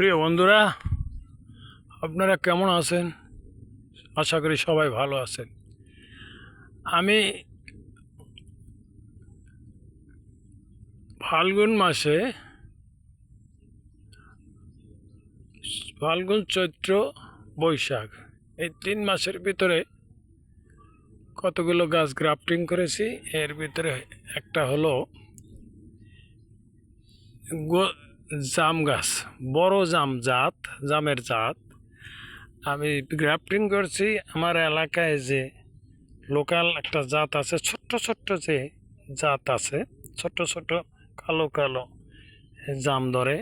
প্রিয় বন্ধুরা, আপনারা কেমন আছেন? আশা করি সবাই ভালো আছেন। আমি ফাল্গুন মাসে, ফাল্গুন, চৈত্র, বৈশাখ, এই 3 মাসের ভিতরে কতগুলো গাছ গ্রাফটিং করেছি। এর ভিতরে একটা হলো জাম গাছ, বড় জামের জাত আমি গ্রাফটিং করছি। আমার এলাকায় যে লোকাল একটা জাত আছে, ছোট্ট ছোট্ট যে জাত আছে, ছোট্ট ছোট্ট কালো কালো জাম ধরে,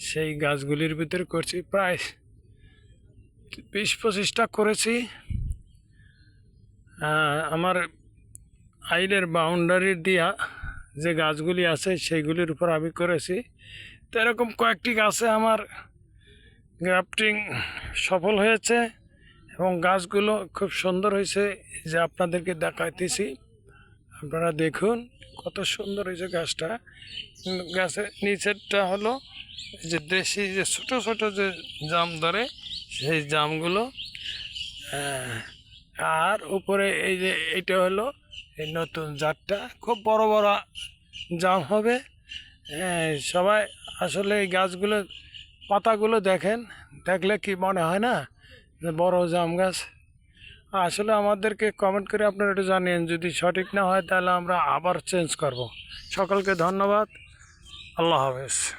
সেই গাছগুলির ভিতরে করছি। প্রায় 20-25টা করেছি। আমার আইলের বাউন্ডারি দিয়া যে গাছগুলি আছে সেইগুলির উপর আমি করেছি। তো এরকম কয়েকটি গাছে আমার গ্রাফটিং সফল হয়েছে এবং গাছগুলো খুব সুন্দর হয়েছে। যে আপনাদেরকে দেখাইতেছি, আপনারা দেখুন কত সুন্দর হয়েছে গাছটা। গাছের নিচেরটা হলো যে দেশি যে ছোট ছোট যে জাম ধরে সেই জামগুলো, আর উপরে এই যে এইটা হলো এই নতুন জাতটা, খুব বড় বড় জাম হবে। সবাই আসলে এই গাছগুলো পাতাগুলো দেখেন, দেখলে কি মনে হয় না যে বড় জাম গাছ? আসলে আমাদেরকে কমেন্ট করে আপনারা একটু জানিয়েন, যদি সঠিক না হয় তাহলে আমরা আবার চেঞ্জ করব। সকলকে ধন্যবাদ। আল্লাহ হাফেজ।